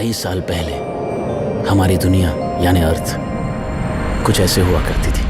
कई साल पहले हमारी दुनिया यानी अर्थ कुछ ऐसे हुआ करती थी।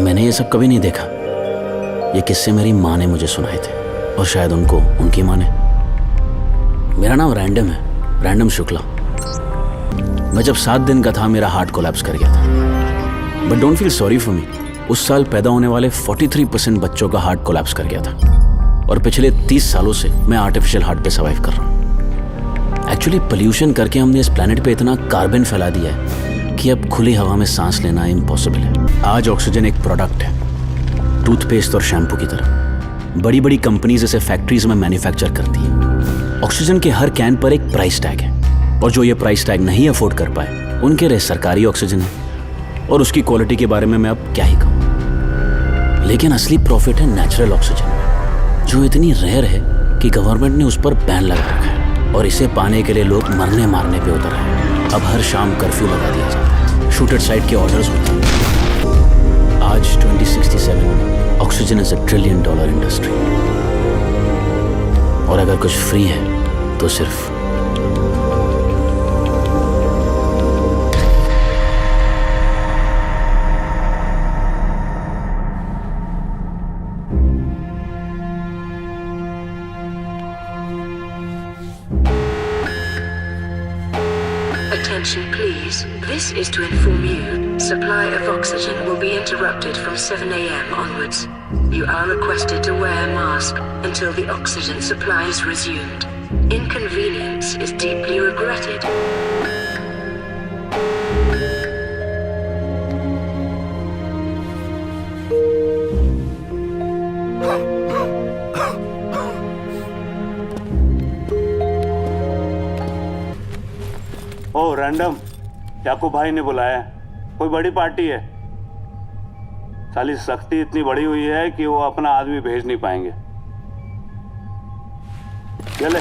मैंने ये सब कभी नहीं देखा। ये किस्से मेरी माँ ने मुझे सुनाए थे और शायद उनको उनकी माँ ने। मेरा नाम रैंडम है, रैंडम शुक्ला। मैं जब 7 दिन का था मेरा हार्ट कोलैप्स कर गया था। But don't feel sorry for me. उस साल पैदा होने वाले 43% बच्चों का हार्ट कोलैप्स कर गया था और पिछले 30 सालों से मैं आर्टिफिशियल हार्ट पे सर्वाइव कर रहा हूँ। एक्चुअली पोल्यूशन करके हमने इस प्लेनेट पे इतना कार्बन फैला दिया है कि अब खुली हवा में सांस लेना इम्पॉसिबल है। आज ऑक्सीजन एक प्रोडक्ट है, टूथपेस्ट और शैम्पू की तरह। बड़ी बड़ी कंपनीज इसे फैक्ट्रीज में मैन्युफैक्चर करती है। ऑक्सीजन के हर कैन पर एक प्राइस टैग है और जो ये प्राइस टैग नहीं अफोर्ड कर पाए उनके लिए सरकारी ऑक्सीजन है और उसकी क्वालिटी के बारे में मैं अब क्या ही कहूँ। लेकिन असली प्रॉफिट है नेचुरल ऑक्सीजन में, जो इतनी रेयर है कि गवर्नमेंट ने उस पर बैन लगा रखा है और इसे पाने के लिए लोग मरने मारने पे उतर रहे हैं। अब हर शाम कर्फ्यू लगा दिया जाता है, शूट एट साइट के ऑर्डर्स होते हैं। आज 2067 में ऑक्सीजन इज $1 ट्रिलियन इंडस्ट्री और अगर कुछ फ्री है तो सिर्फ Attention please, this is to inform you, supply of oxygen will be interrupted from 7 a.m. onwards. You are requested to wear a mask until the oxygen supply is resumed. Inconvenience is deeply regretted. Oh random, Yakub भाई ने बुलाया है। कोई बड़ी party है। साली सख्ती इतनी बड़ी हुई है कि वो अपना आदमी भेज नहीं पाएंगे। चले।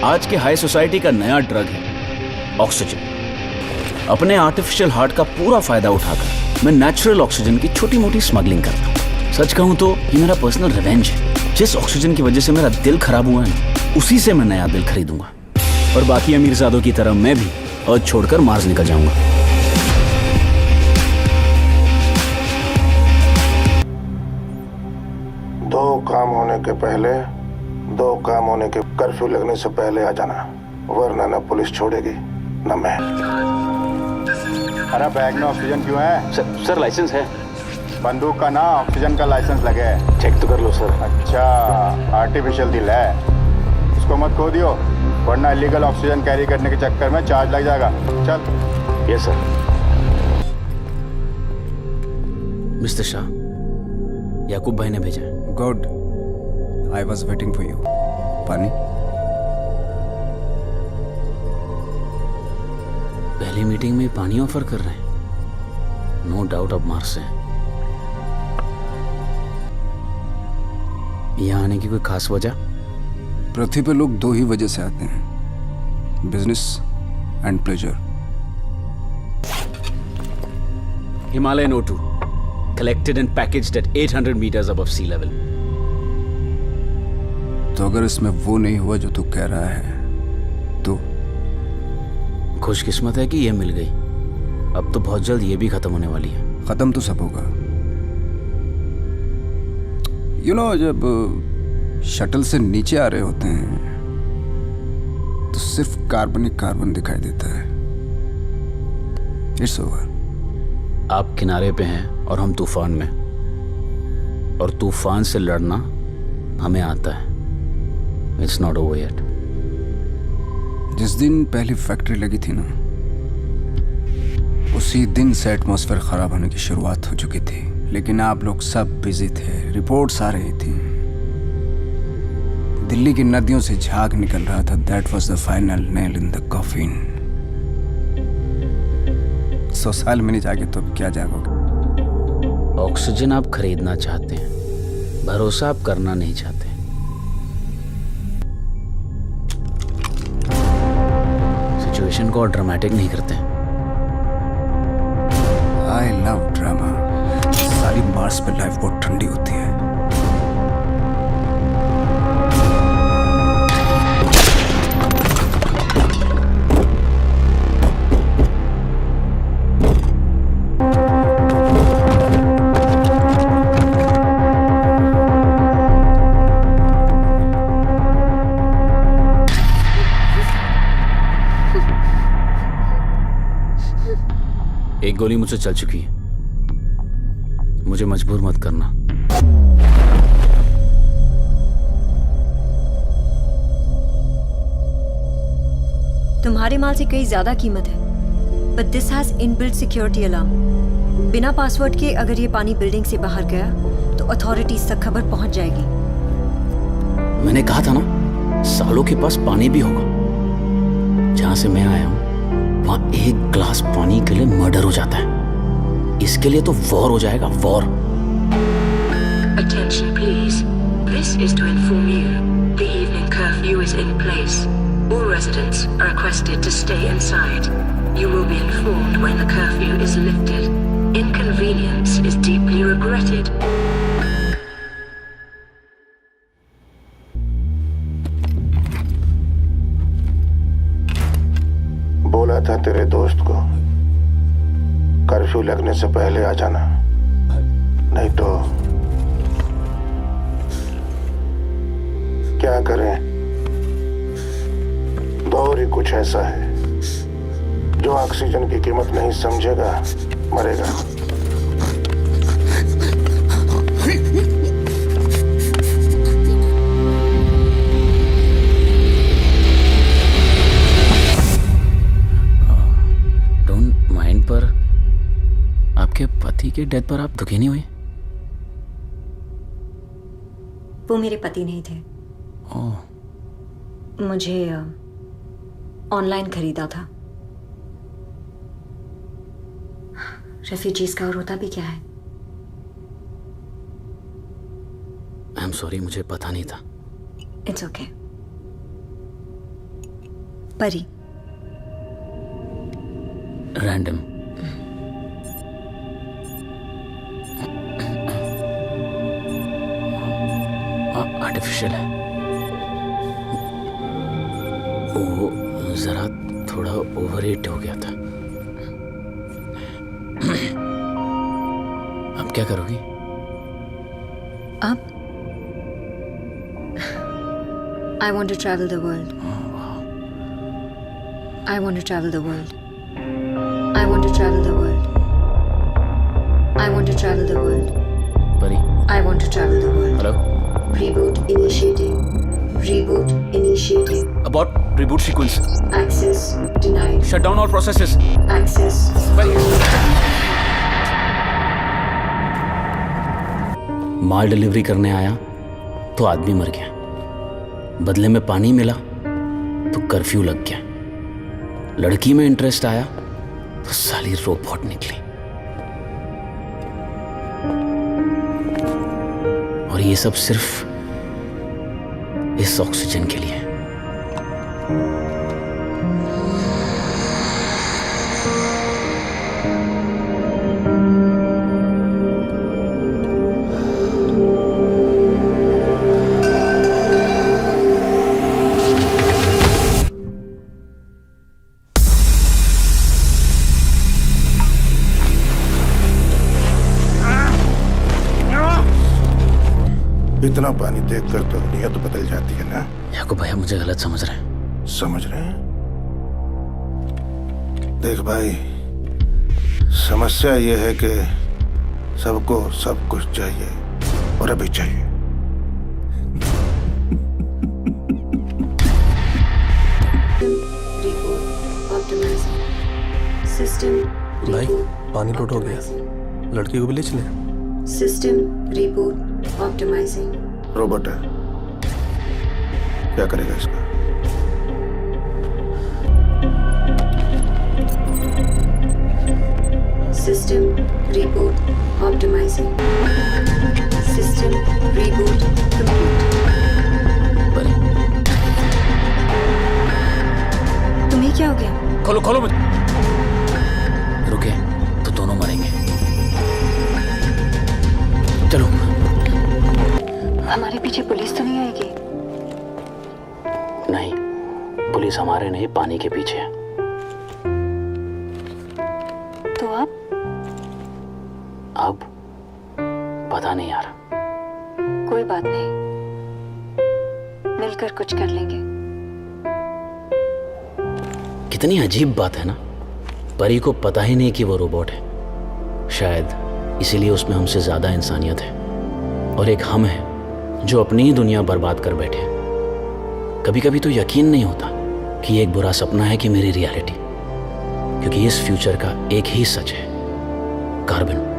आज के हाई सोसाइटी का नया ड्रग है ऑक्सीजन। अपने आर्टिफिशियल हार्ट का पूरा फायदा उठाकर मैं नेचुरल ऑक्सीजन की छोटी मोटी स्मगलिंग करता हूँ। सच कहूँ तो ये मेरा पर्सनल रिवेंज है। जिस ऑक्सीजन की वजह से मेरा दिल खराब हुआ है ना, उसी से मैं नया दिल खरीदूंगा और बाकी अमीरजादों की तरह मैं भी अर्थ छोड़कर मार्स निकल जाऊंगा। दो काम होने के पहले, दो काम होने के कर्फ्यू लगने से पहले आ जाना, वरना न पुलिस छोड़ेगी न मैं। अरे बैग में ऑक्सीजन क्यों है? सर लाइसेंस है। बंदूक का ना ऑक्सीजन का लाइसेंस लगे है। चेक तो कर लो सर। अच्छा, आर्टिफिशियल दिल है, उसको मत खो दियो वरना इलीगल ऑक्सीजन कैरी करने के चक्कर में चार्ज लग जाएगा। चल। Yes sir. मिस्टर शाह, याकूब भाई ने भेजा है। Good, I was waiting for you. पानी? पहली मीटिंग में पानी ऑफर कर रहे हैं। नो डाउट अब मार्स से। यहाँ आने की कोई खास वजह? पृथ्वी पे लोग 2 ही वजह से आते हैं, business and pleasure. Himalayan O2, collected and packaged at 800 meters above sea level. तो अगर इसमें वो नहीं हुआ जो तू कह रहा है तो? खुशकिस्मत है कि ये मिल गई। अब तो बहुत जल्द ये भी खत्म होने वाली है। खत्म तो सब होगा। जब शटल से नीचे आ रहे होते हैं तो सिर्फ कार्बन दिखाई देता है। It's over. आप किनारे पे हैं और हम तूफान में, और तूफान से लड़ना हमें आता है। It's not over yet. जिस दिन पहली फैक्ट्री लगी थी ना, उसी दिन से एटमॉस्फेयर खराब होने की शुरुआत हो चुकी थी। लेकिन आप लोग सब बिजी थे, रिपोर्ट्स आ रही थी, दिल्ली की नदियों से झाग निकल रहा था। That was the final nail in the coffin. 100 साल में नहीं जागे तो अब क्या जागोगे? ऑक्सीजन आप खरीदना चाहते हैं, भरोसा आप करना नहीं चाहते। सिचुएशन को और ड्रामेटिक नहीं करते। आई जिसमें लाइफ बहुत ठंडी होती है। एक गोली मुझसे चल चुकी है, मुझे मजबूर मत करना। तुम्हारे माल से कई ज्यादा कीमत है, but this has inbuilt security alarm. बिना पासवर्ड के अगर ये पानी बिल्डिंग से बाहर गया तो अथॉरिटीज तक खबर पहुंच जाएगी। मैंने कहा था ना, सालों के पास पानी भी होगा। जहां से मैं आया हूं वहां एक ग्लास पानी के लिए मर्डर हो जाता है। इसके लिए तो वॉर हो जाएगा, war. Attention please. This is to inform you the evening curfew is in place. All residents are requested to stay inside. You will be informed when the curfew is lifted. Inconvenience is deeply regretted. बोला था तेरे दोस्त को curfew लगने से पहले आ जाना, नहीं तो क्या करें। दौर ही कुछ ऐसा है, जो ऑक्सीजन की कीमत नहीं समझेगा मरेगा। पर आपके पति के डेथ पर आप दुखी नहीं हुए? वो मेरे पति नहीं थे। ओह, मुझे ऑनलाइन खरीदा था। रेफ्यूजीज का और होता भी क्या है। आई एम सॉरी, मुझे पता नहीं था। It's okay. परी। रैंडम। आर्टिफिशियल है वो, जरा थोड़ा ओवर हीट हो गया था। अब क्या करोगी? अब I want to travel the world. I want to travel the world. I want to travel the world. I want to travel the world. परी, I want to travel the world. Hello. Reboot initiating. Reboot initiating. About reboot sequence. Access denied. Shut down all processes. Access. Mall delivery करने आया तो आदमी मर गया, बदले में पानी मिला तो कर्फ्यू लग गया। लड़की में इंटरेस्ट आया तो साली रोबोट निकली। और ये सब सिर्फ इस ऑक्सीजन के लिए। इतना पानी देखकर तो नीयत बदल जाती है ना। याकूब भैया मुझे गलत समझ रहे हैं। समझ रहे हैं? देख भाई, समस्या ये है कि सबको सब कुछ चाहिए और अभी चाहिए। भाई पानी लोड हो गया, लड़की को भी ले चले। System reboot optimising. रोबोट है, क्या करेगा इसका? System reboot optimizing. System reboot complete. तुम्हें क्या हो गया? खोलो खोलो मुझे। रुके तो दोनों मरेंगे। पुलिस हमारे नहीं पानी के पीछे है। तो अब पता नहीं यार। कोई बात नहीं, मिलकर कुछ कर लेंगे। कितनी अजीब बात है ना, परी को पता ही नहीं कि वो रोबोट है। शायद इसीलिए उसमें हमसे ज्यादा इंसानियत है, और एक हम है जो अपनी ही दुनिया बर्बाद कर बैठे। कभी कभी तो यकीन नहीं होता कि ये एक बुरा सपना है कि मेरी रियलिटी, क्योंकि इस फ्यूचर का एक ही सच है, कार्बन।